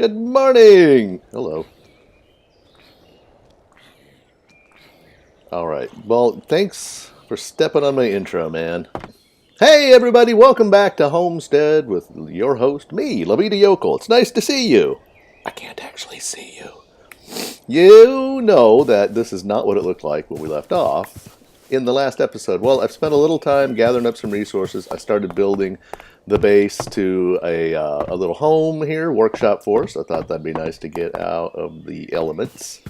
Good morning! Hello. Alright, well, thanks for stepping on my intro, man. Hey, everybody, welcome back to Homestead with your host, me, Yokel. It's nice to see you. I can't actually see you. You know that this is not what it looked like when we left off in the last episode. Well, I've spent a little time gathering up some resources. I started building the base to a little home here, workshop for us. I thought that'd be nice to get out of the elements.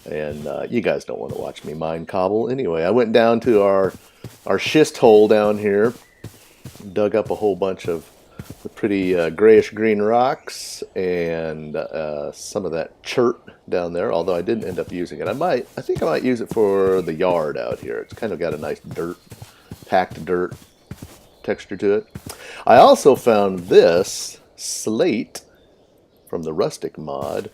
And you guys don't want to watch me mine cobble. Anyway, I went down to our schist hole down here, dug up a whole bunch of the pretty grayish green rocks and some of that chert down there, although I didn't end up using it. I think I might use it for the yard out here. It's kind of got a nice packed dirt texture to it. I also found this slate from the rustic mod.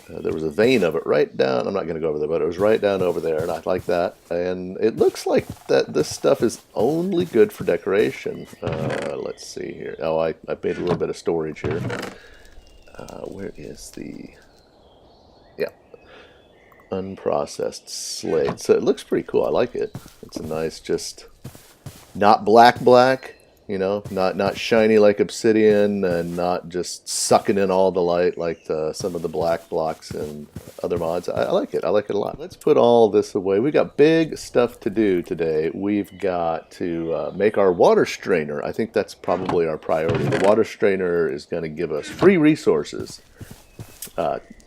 There was a vein of it right down. I'm not going to go over there, but it was right down over there, and I like that. And it looks like that this stuff is only good for decoration. Let's see here. Oh, I made a little bit of storage here. Where is the... Yeah. Unprocessed slate. So it looks pretty cool. I like it. It's a nice, just not black. You know, not shiny like obsidian, and not just sucking in all the light like some of the black blocks and other mods. I like it. I like it a lot. Let's put all this away. We got big stuff to do today. We've got to make our water strainer. I think that's probably our priority. The water strainer is going to give us free resources.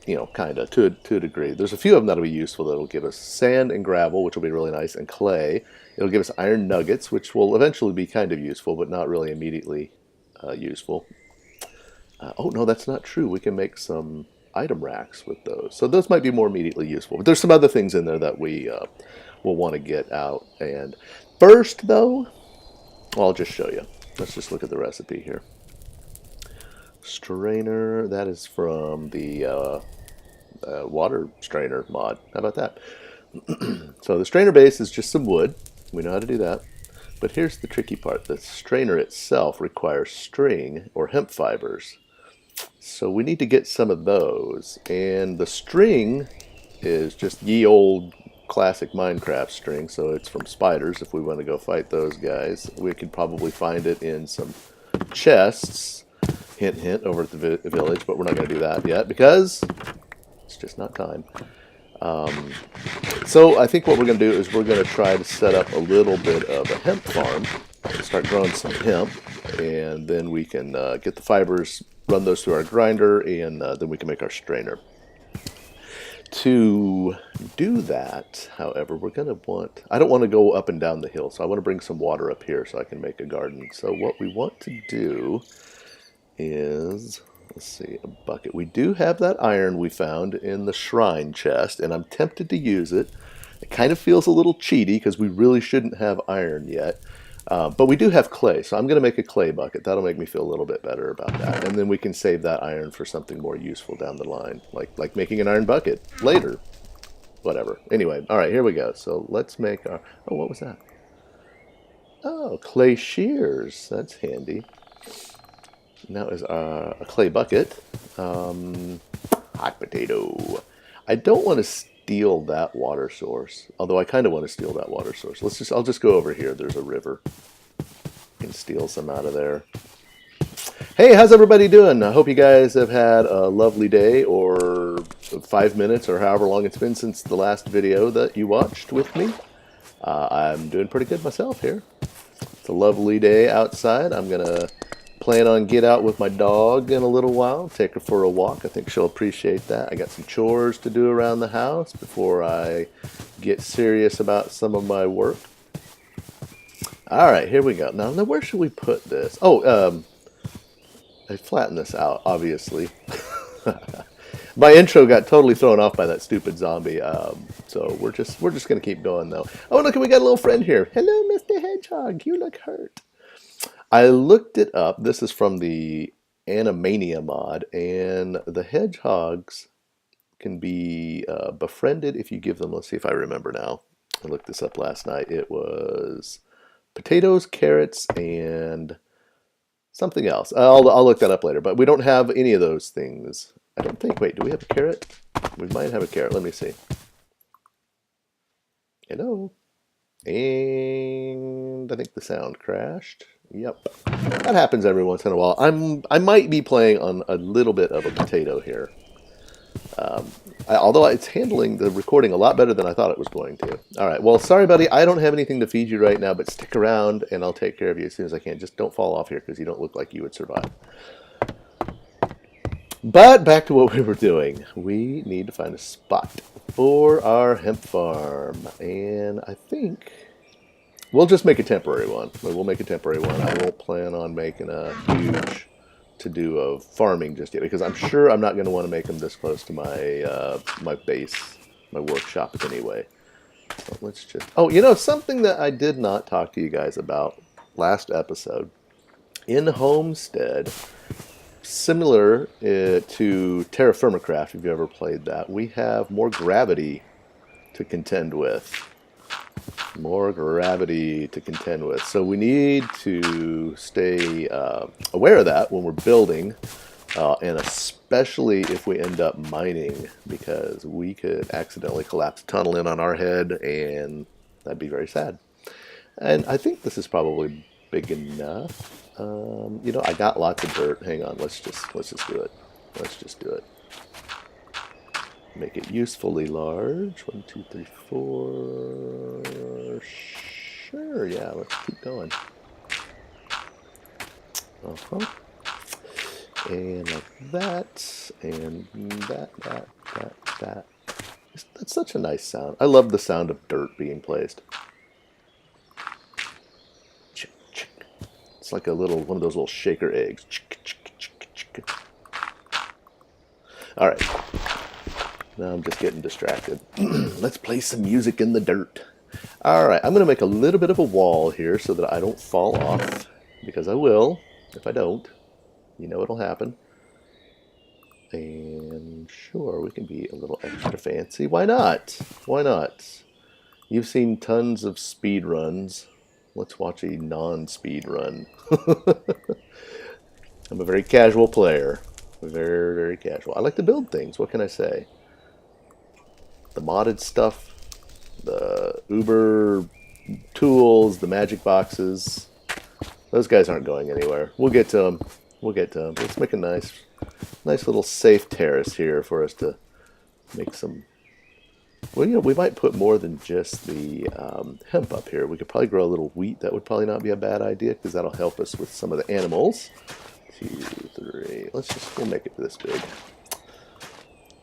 You know, kind of, to a degree. There's a few of them that'll be useful. That'll give us sand and gravel, which will be really nice, and clay. It'll give us iron nuggets, which will eventually be kind of useful, but not really immediately useful. Oh, no, that's not true. We can make some item racks with those. So those might be more immediately useful. But there's some other things in there that we will want to get out. And first, though, well, I'll just show you. Let's just look at the recipe here. Strainer, that is from the water strainer mod. How about that? So the strainer base is just some wood. We know how to do that. But here's the tricky part. The strainer itself requires string or hemp fibers. So we need to get some of those. And the string is just ye old classic Minecraft string. So it's from spiders. If we want to go fight those guys, we could probably find it in some chests. Hint, hint, over at the village. But we're not going to do that yet because it's just not time. So I think what we're going to do is we're going to try to set up a little bit of a hemp farm, start growing some hemp, and then we can get the fibers, run those through our grinder, and then we can make our strainer. To do that, however, we're going to want, I don't want to go up and down the hill, so I want to bring some water up here so I can make a garden. So what we want to do is... Let's see, a bucket. We do have that iron we found in the shrine chest, and I'm tempted to use it. It kind of feels a little cheaty because we really shouldn't have iron yet. But we do have clay, so I'm going to make a clay bucket. That'll make me feel a little bit better about that. And then we can save that iron for something more useful down the line, like making an iron bucket later. Whatever. Anyway, all right, here we go. So let's make our... Oh, what was that? Oh, clay shears. That's handy. Now is a clay bucket. Hot potato. I don't want to steal that water source, although I kind of want to steal that water source. I'll just go over here. There's a river. Can steal some out of there. Hey, how's everybody doing? I hope you guys have had a lovely day, or 5 minutes, or however long it's been since the last video that you watched with me. I'm doing pretty good myself here. It's a lovely day outside. I'm gonna plan on get out with my dog in a little while, take her for a walk. I think she'll appreciate that. I got some chores to do around the house before I get serious about some of my work. All right, here we go. Now where should we put this? Oh, I flattened this out, obviously. My intro got totally thrown off by that stupid zombie. So we're just gonna keep going though. Oh, look, we got a little friend here. Hello, Mr. Hedgehog. You look hurt. I looked it up. This is from the Animania mod, and the hedgehogs can be befriended if you give them, let's see if I remember now. I looked this up last night. It was potatoes, carrots, and something else. I'll look that up later, but we don't have any of those things I don't think, wait, do we have a carrot? We might have a carrot. Let me see. Hello? And I think the sound crashed. Yep. That happens every once in a while. I might be playing on a little bit of a potato here. Although it's handling the recording a lot better than I thought it was going to. All right. Well, sorry, buddy. I don't have anything to feed you right now, but stick around and I'll take care of you as soon as I can. Just don't fall off here because you don't look like you would survive. But back to what we were doing. We need to find a spot for our hemp farm. And I think we'll just make a temporary one. We'll make a temporary one. I won't plan on making a huge to-do of farming just yet, because I'm sure I'm not going to want to make them this close to my my base, my workshop anyway. So let's just... Oh, you know, something that I did not talk to you guys about last episode. In Homestead, similar to Terra Firma Craft, if you ever played that, we have more gravity to contend with. More gravity to contend with. So we need to stay aware of that when we're building, and especially if we end up mining, because we could accidentally collapse a tunnel in on our head, and that'd be very sad. And I think this is probably big enough. You know, I got lots of dirt. Hang on, let's just do it. Let's just do it. Make it usefully large. 1, 2, 3, 4. Sure, yeah, let's keep going. And like that, and that. That's such a nice sound. I love the sound of dirt being placed. It's like a little, one of those little shaker eggs. All right. Now I'm just getting distracted. Let's play some music in the dirt. All right, I'm going to make a little bit of a wall here so that I don't fall off, because I will if I don't. You know it'll happen. And sure, we can be a little extra fancy. Why not? Why not? You've seen tons of speed runs. Let's watch a non-speed run. I'm a very casual player. Very, very casual. I like to build things. What can I say? The modded stuff, the Uber tools, the magic boxes, those guys aren't going anywhere. We'll get to them. We'll get to them. Let's make a nice little safe terrace here for us to make some... Well, you know, we might put more than just the hemp up here. We could probably grow a little wheat. That would probably not be a bad idea, because that'll help us with some of the animals. 2, 3. We'll make it this big.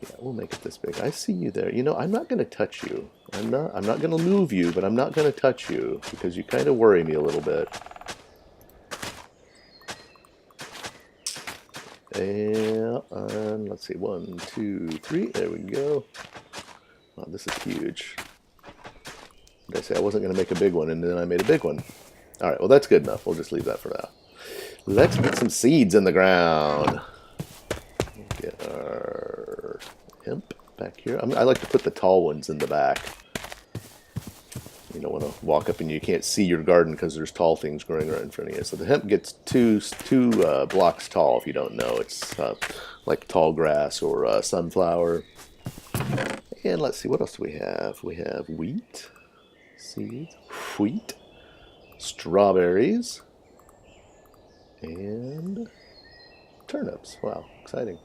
Yeah, we'll make it this big. I see you there. You know, I'm not going to touch you. I'm not going to move you, but I'm not going to touch you, because you kind of worry me a little bit. And let's see, 1, 2, 3. There we go. Wow, this is huge. Did I say I wasn't going to make a big one, and then I made a big one? All right, well, that's good enough. We'll just leave that for now. Let's get some seeds in the ground. Get our hemp back here. I like to put the tall ones in the back. You don't want to walk up and you can't see your garden because there's tall things growing right in front of you. So the hemp gets two blocks tall, if you don't know. It's like tall grass or sunflower. And let's see, what else do we have? We have wheat, seeds, wheat, strawberries, and turnips. Wow, exciting.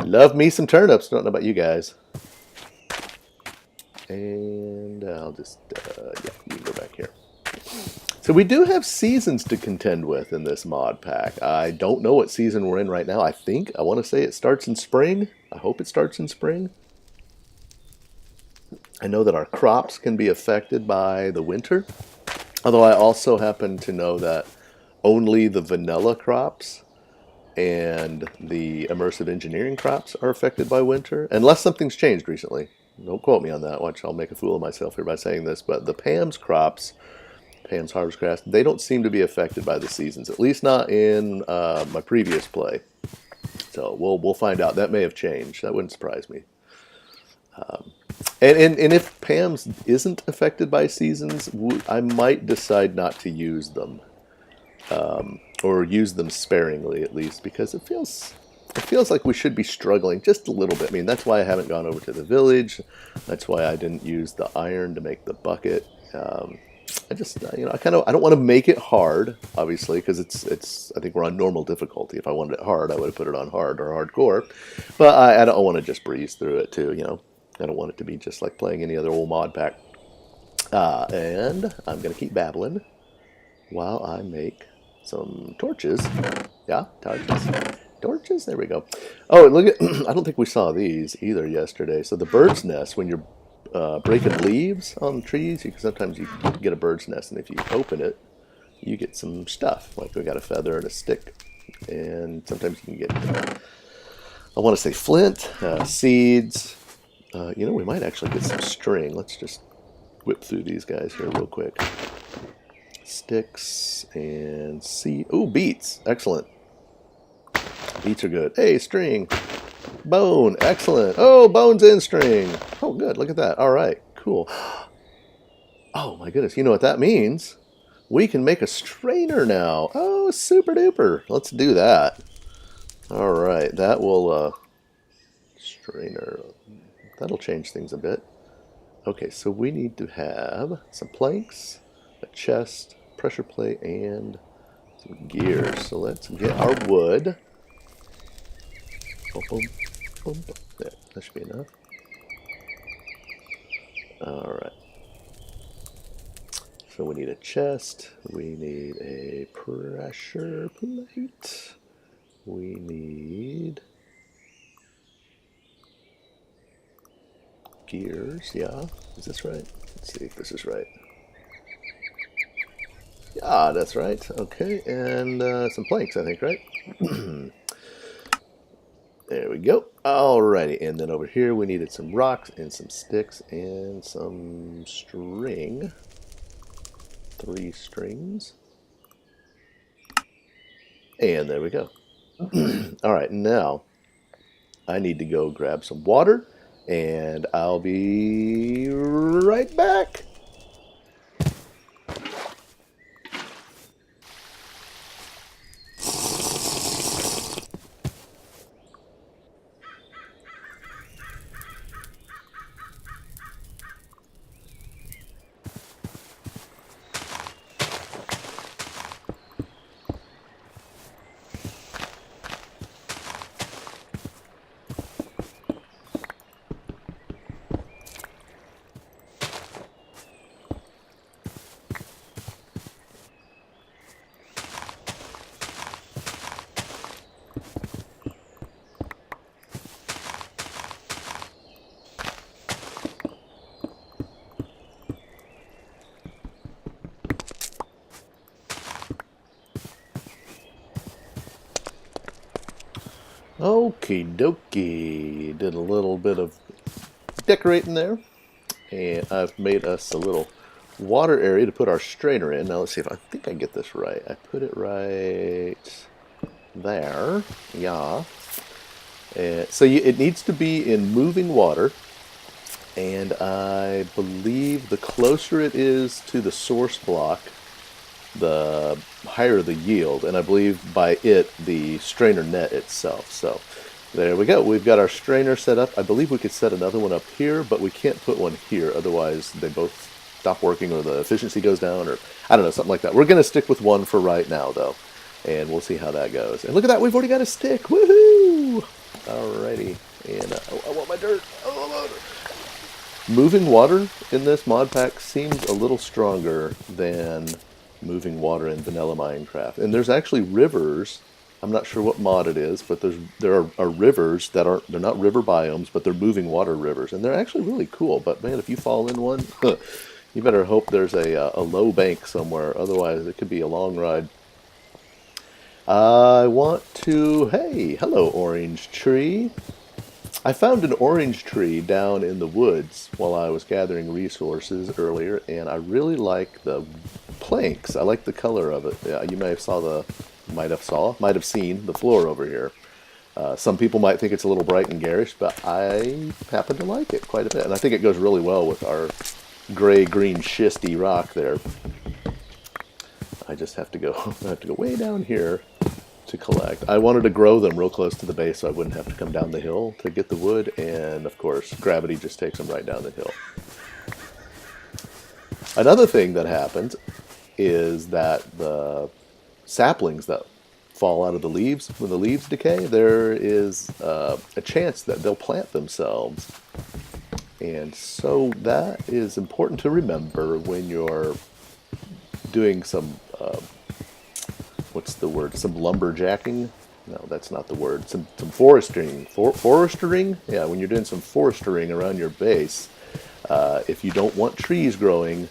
Love me some turnips. Don't know about you guys. And I'll just, yeah, you can go back here. So we do have seasons to contend with in this mod pack. I don't know what season we're in right now. I want to say it starts in spring. I hope it starts in spring. I know that our crops can be affected by the winter. Although I also happen to know that only the vanilla crops and the immersive engineering crops are affected by winter, unless something's changed recently. Don't quote me on that. Watch, I'll make a fool of myself here by saying this, but the Pam's crops, Pam's harvest crafts, they don't seem to be affected by the seasons, at least not in my previous play. So we'll find out. That may have changed. That wouldn't surprise me. And if Pam's isn't affected by seasons, I might decide not to use them. Or use them sparingly, at least, because it feels it feels like we should be struggling just a little bit. I mean, that's why I haven't gone over to the village. That's why I didn't use the iron to make the bucket. I just, you know, I don't want to make it hard, obviously, because I think we're on normal difficulty. If I wanted it hard, I would have put it on hard or hardcore. But I don't want to just breeze through it, too, you know. I don't want it to be just like playing any other old mod pack. And I'm going to keep babbling while I make some torches. Yeah, torches. There we go. Oh, and look at, I don't think we saw these either yesterday. So the bird's nest, when you're breaking leaves on trees, sometimes you get a bird's nest, and if you open it, you get some stuff. Like we got a feather and a stick, and sometimes you can get, I want to say flint, seeds. You know, we might actually get some string. Let's just whip through these guys here real quick. Sticks and seed. Ooh, beets. Excellent. Beets are good. Hey, string. Bone. Excellent. Oh, bones and string. Oh, good. Look at that. All right. Cool. Oh, my goodness. You know what that means? We can make a strainer now. Oh, super duper. Let's do that. All right. That will, strainer. That'll change things a bit. Okay, so we need to have some planks, a chest, pressure plate, and some gears. So let's get our wood. Boom, boom, boom, boom. There, that should be enough. Alright. So we need a chest. We need a pressure plate. We need gears. Yeah, is this right? Let's see if this is right. Yeah, that's right. Okay, and some planks, I think, right? There we go. Alrighty, and then over here we needed some rocks and some sticks and some string. 3 strings. And there we go. Alright, now I need to go grab some water, and I'll be right back. Okie dokie, did a little bit of decorating there, and I've made us a little water area to put our strainer in. Now let's see if I think I get this right. I put it right there, yeah. And so it needs to be in moving water, and I believe the closer it is to the source block, the higher the yield, and I believe by it the strainer net itself. So there we go. We've got our strainer set up. I believe we could set another one up here, but we can't put one here, otherwise they both stop working or the efficiency goes down, or I don't know, something like that. We're going to stick with one for right now though, and we'll see how that goes. And look at that, we've already got a stick. Woohoo! Alrighty, and I want my dirt. Moving water in this mod pack seems a little stronger than moving water in vanilla Minecraft. And there's actually rivers. I'm not sure what mod it is, but there are rivers that they're not river biomes, but they're moving water rivers, and they're actually really cool. But man, if you fall in one, you better hope there's a low bank somewhere. Otherwise, it could be a long ride. I want to. Hey, hello, orange tree. I found an orange tree down in the woods while I was gathering resources earlier, and I really like the planks. I like the color of it. Yeah, you might have seen the floor over here. Some people might think it's a little bright and garish, but I happen to like it quite a bit, and I think it goes really well with our gray-green schisty rock there. I just have to go. I have to go way down here to collect. I wanted to grow them real close to the base so I wouldn't have to come down the hill to get the wood, and of course gravity just takes them right down the hill. Another thing that happens is that the saplings that fall out of the leaves, when the leaves decay, there is a chance that they'll plant themselves. And so that is important to remember when you're doing some, what's the word, some lumberjacking? No, that's not the word. Some forestering. Forestering? Yeah, when you're doing some forestering around your base, if you don't want trees growing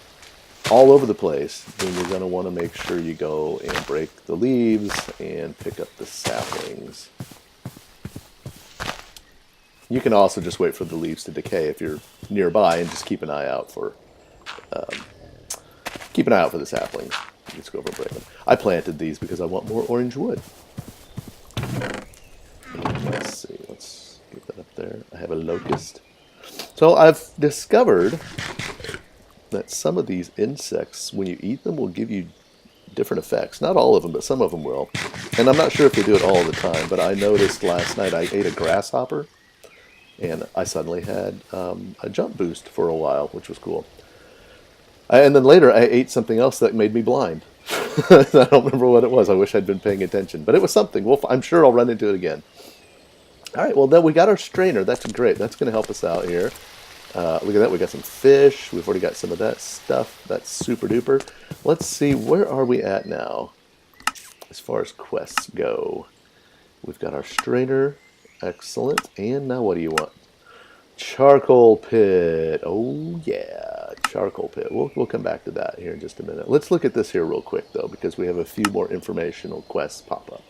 all over the place, then you're going to want to make sure you go and break the leaves and pick up the saplings. You can also just wait for the leaves to decay if you're nearby and just keep an eye out for the saplings. Let's go over and break them. I planted these because I want more orange wood. Let's see, let's get that up there. I have a locust. So I've discovered that some of these insects, when you eat them, will give you different effects. Not all of them, but some of them will. And I'm not sure if they do it all the time, but I noticed last night I ate a grasshopper, and I suddenly had a jump boost for a while, which was cool. And then later I ate something else that made me blind. I don't remember what it was. I wish I'd been paying attention. But it was something. I'm sure I'll run into it again. All right, well, then we got our strainer. That's great. That's going to help us out here. Look at that. We got some fish. We've already got some of that stuff. That's super duper. Let's see. Where are we at now as far as quests go? We've got our strainer. Excellent. And now what do you want? Charcoal pit. Oh, yeah. Charcoal pit. We'll come back to that here in just a minute. Let's look at this here real quick, though, because we have a few more informational quests pop up.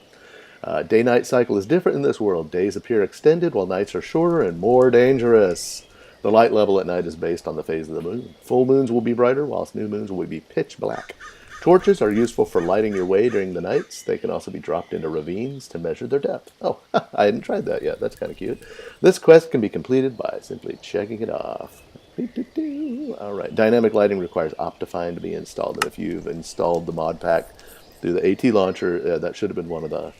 Day-night cycle is different in this world. Days appear extended while nights are shorter and more dangerous. The light level at night is based on the phase of the moon. Full moons will be brighter, whilst new moons will be pitch black. Torches are useful for lighting your way during the nights. They can also be dropped into ravines to measure their depth. Oh, I hadn't tried that yet. That's kind of cute. This quest can be completed by simply checking it off. All right. Dynamic lighting requires Optifine to be installed. And if you've installed the mod pack through the AT launcher, that should have been one of the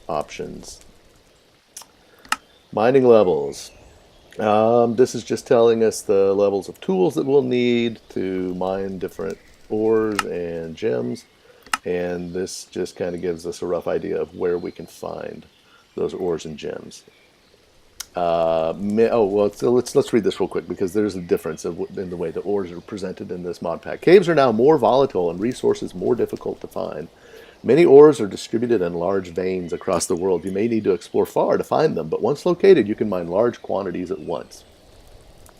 options. Mining levels. This is just telling us the levels of tools that we'll need to mine different ores and gems, and this just kind of gives us a rough idea of where we can find those ores and gems. So let's read this real quick because there's a difference in the way the ores are presented in this mod pack. Caves are now more volatile and resources more difficult to find. Many ores are distributed in large veins across the world. You may need to explore far to find them, but once located, you can mine large quantities at once.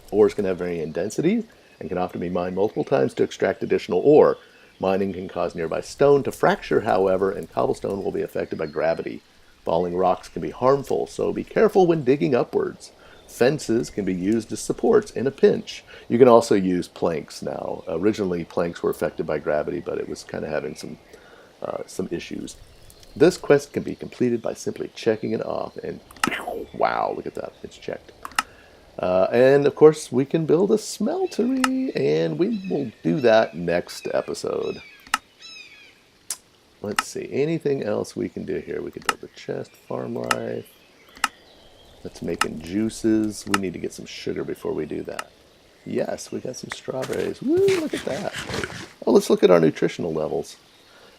Ores can have varying densities and can often be mined multiple times to extract additional ore. Mining can cause nearby stone to fracture, however, and cobblestone will be affected by gravity. Falling rocks can be harmful, so be careful when digging upwards. Fences can be used as supports in a pinch. You can also use planks now. Originally, planks were affected by gravity, but it was kind of having some issues. This quest can be completed by simply checking it off, and wow, look at that, it's checked. And of course, we can build a smeltery, and we will do that next episode. Let's see, anything else we can do here? We could build a chest, farm life. That's making juices. We need to get some sugar before we do that. Yes, we got some strawberries. Woo, look at that. Oh, let's look at our nutritional levels.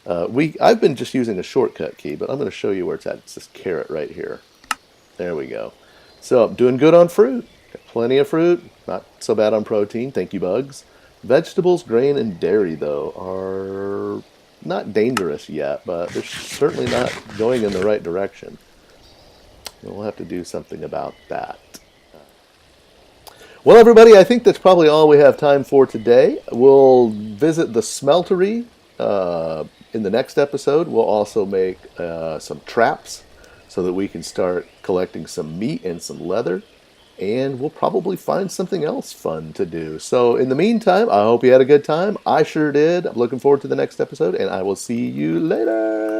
I've been just using a shortcut key, but I'm going to show you where it's at. It's this carrot right here. There we go. So I'm doing good on fruit. Got plenty of fruit. Not so bad on protein. Thank you, bugs. Vegetables, grain, and dairy, though, are not dangerous yet, but they're certainly not going in the right direction. We'll have to do something about that. Well, everybody, I think that's probably all we have time for today. We'll visit the smeltery in the next episode. We'll also make some traps so that we can start collecting some meat and some leather. And we'll probably find something else fun to do. So in the meantime, I hope you had a good time. I sure did. I'm looking forward to the next episode, and I will see you later.